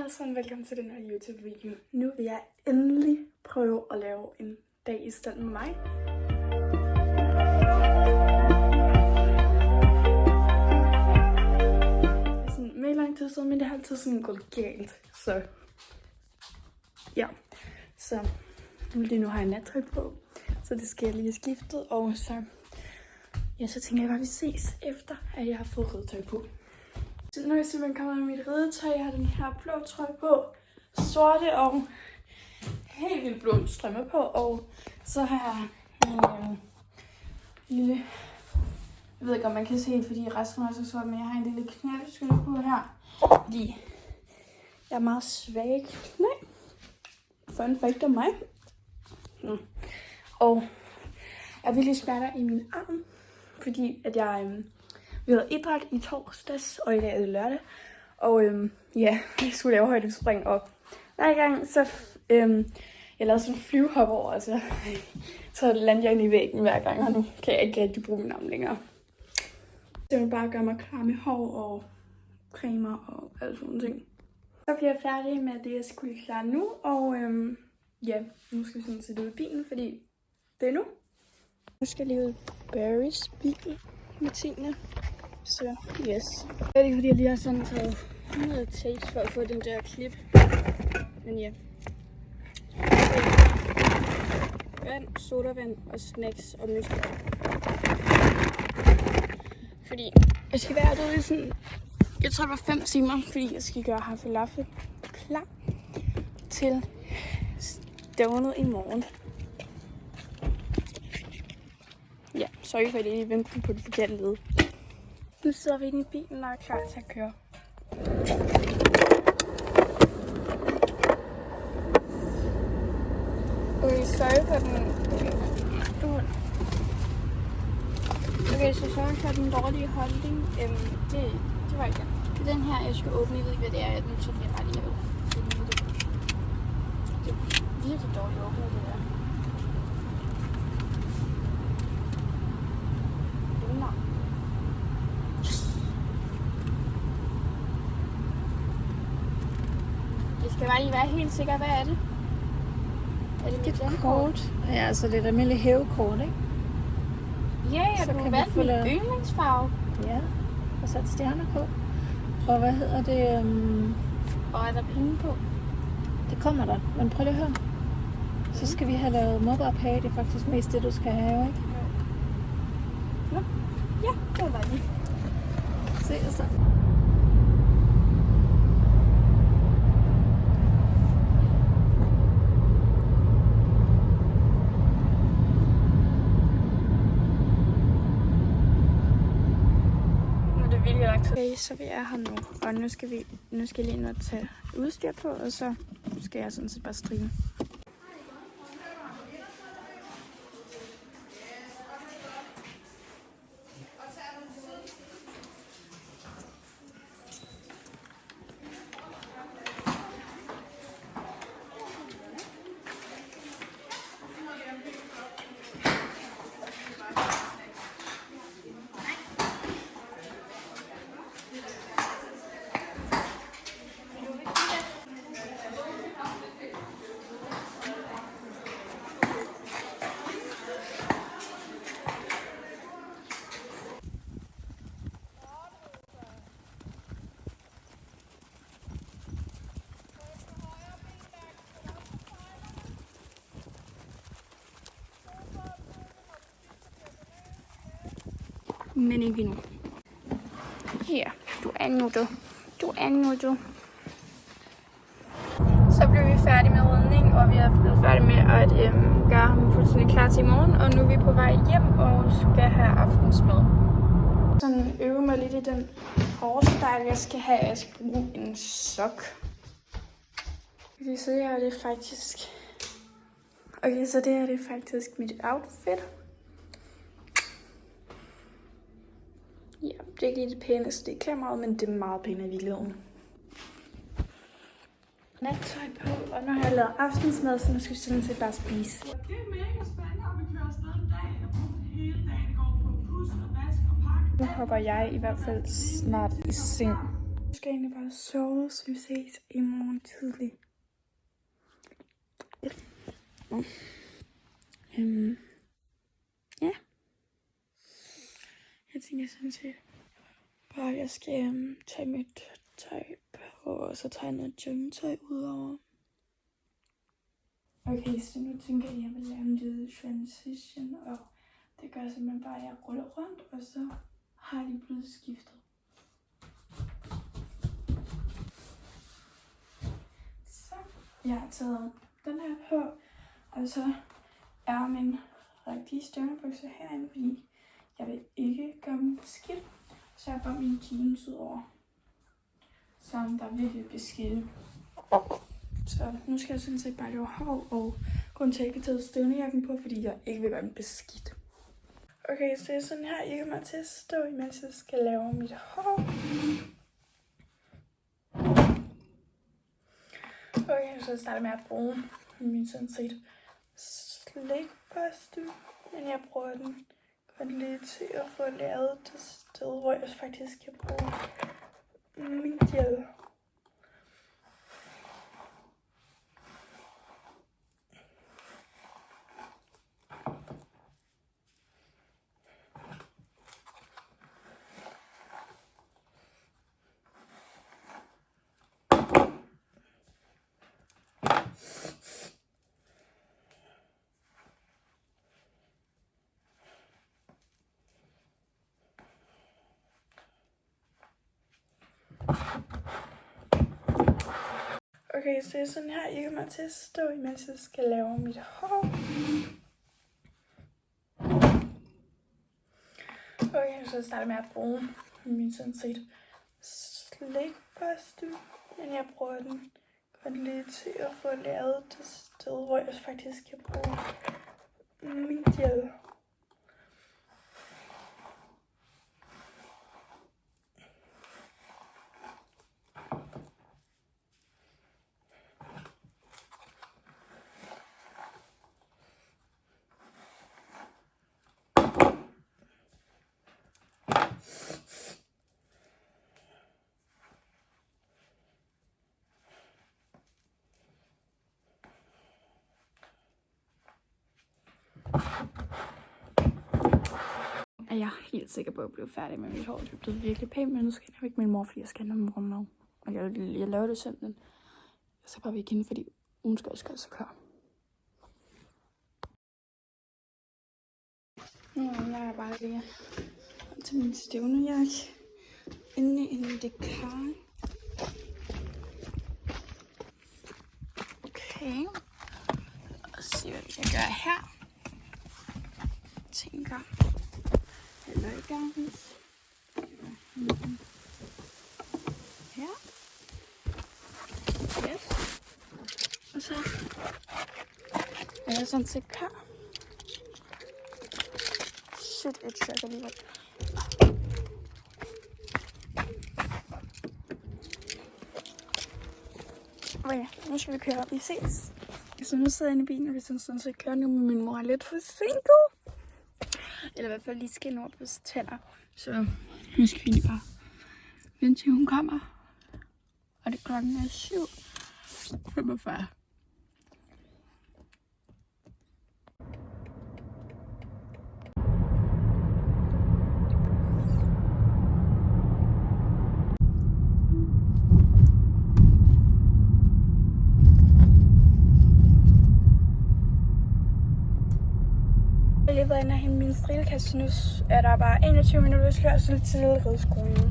alle sammen, velkommen til den her YouTube-video. Nu vil jeg endelig prøve at lave en dag i stand med mig. Det er sådan mere lang tid siden, men det har altid sådan gået galt. Så ja, så lige nu har jeg nattøj på, så det skal jeg lige have skiftet. Og så tænker jeg bare, at vi ses efter, at jeg har fået ridetøj på. Så nu er jeg simpelthen kommet med mit ridetøj. Jeg har den her blå trøje på, sorte og helt vildt blå strømmer på. Og så har jeg en lille, jeg ved ikke om man kan se det, fordi resten er så sort, men jeg har en lille knaldeskyld på her. Fordi jeg er meget svag. Nej, fun fact om mig. Og jeg er virkelig smerter i min arm, fordi at jeg vi havde idræt i torsdags, og i dag er det lørdag. Og ja, jeg skulle lave højdespring, og hver gang så jeg lavede sådan en flyvehop over, altså, så landte jeg ind i væggen hver gang, og nu kan jeg ikke rigtig bruge min arm længere. Så jeg vil bare gøre mig klar med hår og cremer og alle sådan ting. Så bliver jeg færdig med det, jeg skulle klare nu, og ja, nu skal vi sådan sætte ud i bilen, fordi det er nu. Nu skal jeg lige ud i Barrys bil med tingene. Så yes. Det er ikke fordi jeg lige har sådan taget 100 tape for at få den der klip. Men ja. Vand, sodavand og snacks og mysli. Fordi jeg skal være derude i sådan, jeg tror det var 5 timer, fordi jeg skal gøre falafel klar til stævnet i morgen. Ja, sorry for det, jeg venter på det forkerte led. Nu sidder vi inde i bilen og er klar til at køre. Okay, sorry for den. Okay, så sorry for den dårlige holdning. Det var ikke den. Det er den her, jeg skulle åbne. Jeg ved ikke, hvad det er. Nu tager jeg bare lige ud. Det er virkelig dårligt åbnet, det der. Jeg skal bare lige være helt sikker, hvad er det? Er det mit kort? Ja, altså det er et almindeligt hævekort, ikke? Ja, så du har valgt min yndlingsfarve. Ja, og sat stjerner på. Og hvad hedder det? Og er der penge på? Det kommer der, men prøv lige at høre. Så skal vi have lavet MobilePay, det er faktisk mest det, du skal have, ikke? Ja, det var lige. Se så. Okay, så vi er her nu, og nu skal jeg lige ind og tage udstyr på, og så skal jeg sådan set bare strikke. Men ikke endnu. Her, du er nu du. Så blev vi færdige med ridning, og vi er blevet færdige med at gøre ham fuldstændig klar til i morgen. Og nu er vi på vej hjem og skal have aftensmad. Sådan øve mig lidt i den hårstyle, jeg skal have. Jeg skal bruge en sok. Okay, så det her det er faktisk... Okay, så det her det er faktisk mit outfit. Ja, det er ikke lige det pæneste i kameraet, men det er meget pænt i virkeligheden. Nattøj på, og nu har jeg lavet aftensmad, så nu skal vi sådan set bare spise. Det er mega spændende, at vi kører afsted en dag. Jeg bruger hele dagen i går på at pusse og vaske og pakke. Nu hopper jeg i hvert fald snart i seng. Jeg skal egentlig bare sove, så vi ses i morgen tidlig. Ja. Jeg tænker sådan set bare, at jeg skal tage mit tøj på, og så tage noget joggingtøj udover. Okay, så nu tænker jeg, at jeg vil lave en lille transition, og det gør simpelthen bare, at jeg ruller rundt, og så har de blevet skiftet. Så jeg har taget den her på, og så er min rigtige støvnebukser herinde, fordi jeg vil ikke gøre dem beskidt. Så jeg har bare mine jeans ud over, som der virkelig beskidte. Så nu skal jeg sådan set bare lave hår, og kun til at ikke tage støvnejakken på, fordi jeg ikke vil gøre den beskidt. Okay, så det er sådan her, jeg kommer til at stå, imens jeg skal lave mit hår. Okay, så starter jeg med at bruge min sådan set slikbørste, men jeg bruger den godt lige til at få lavet det sted, hvor jeg faktisk kan bruge min gel. Okay, så det er sådan her, jeg kommer til at stå, imens jeg skal lave mit hår. Okay, så starter jeg med at bruge min sådan set slikbørste, men jeg bruger den godt lige til at få lavet det sted, hvor jeg faktisk kan bruge min gel. Jeg er helt sikker på at blive færdig med mit hår. Det er blevet virkelig pænt, men nu skal jeg ikke min mor, fordi jeg skal have noget morgenmad. Men jeg laver det simpelthen. Jeg skal bare væk hende, fordi hun skal også gøre sig klar. Nu er jeg bare lige til min stævnejakke inde i en dekar. Okay. Og se, hvad vi kan gøre her. Jeg tænker, eller i gang. Her. Yes. Og så er jeg sådan set klar. Shit, et chok alligevel. Okay, nu skal vi køre op. Vi ses. Så nu sidder jeg inde i bilen, og vi sådan set kører nu, men min mor er lidt forsinket. Eller i hvert fald lige skal nå på tænder. Så nu skal vi lige bare vente til hun kommer. Og det klokken er 7:45. Jeg har lige været inde og hente min strilekasse, nu er der bare 21 minutters kørsel til rideskolen.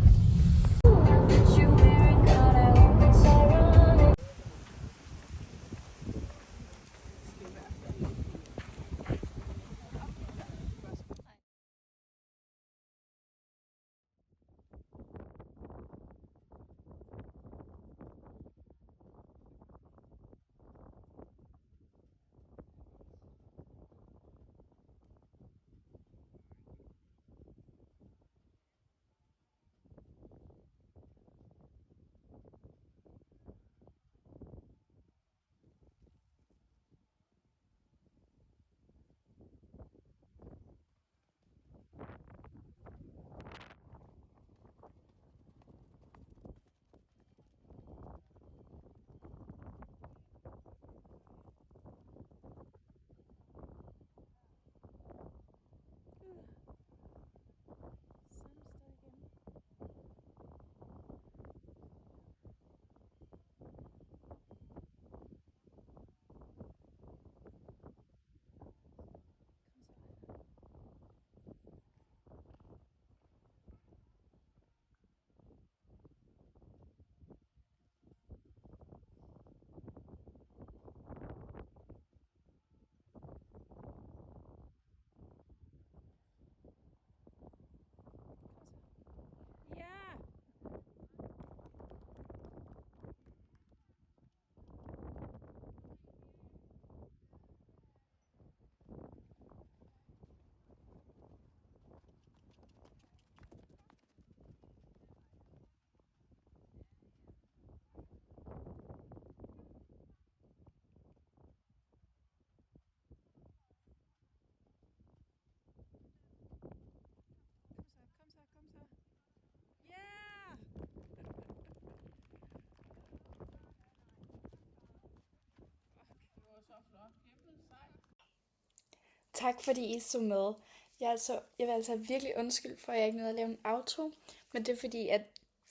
tak fordi I så med. Jeg vil altså virkelig undskylde for, at jeg ikke nåede at lave en outro. Men det er fordi, at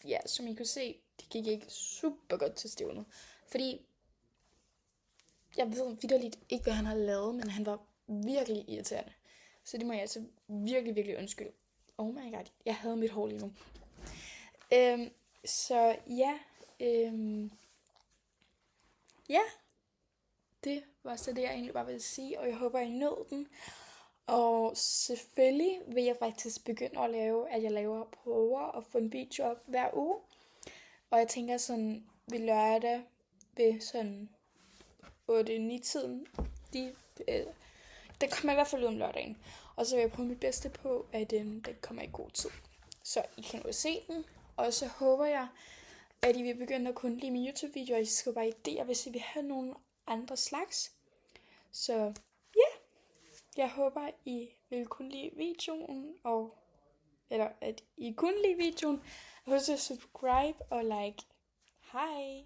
ja, som I kunne se, det gik ikke super godt til stævnet. Fordi jeg ved vitterligt ikke, hvad han har lavet, men han var virkelig irriterende. Så det må jeg altså virkelig, virkelig undskylde. Oh my god, jeg havde mit hår lige nu. Så ja, ja, det var så det, jeg egentlig bare ville sige, og jeg håber, I nød den. Og selvfølgelig vil jeg faktisk begynde at jeg laver prøver og få en video op hver uge. Og jeg tænker sådan ved lørdag ved sådan 8-9-tiden, den kommer i hvert fald ud om lørdagen. Og så vil jeg prøve mit bedste på, at den kommer i god tid. Så I kan jo se den. Og så håber jeg, at I vil begynde at kunne lide mine YouTube-videoer. I skriver bare idéer, hvis I vil have nogle andre slags. Så ja, jeg håber, I vil kunne lide videoen. Eller at I kunne lide videoen. Husk at subscribe og like. Hej!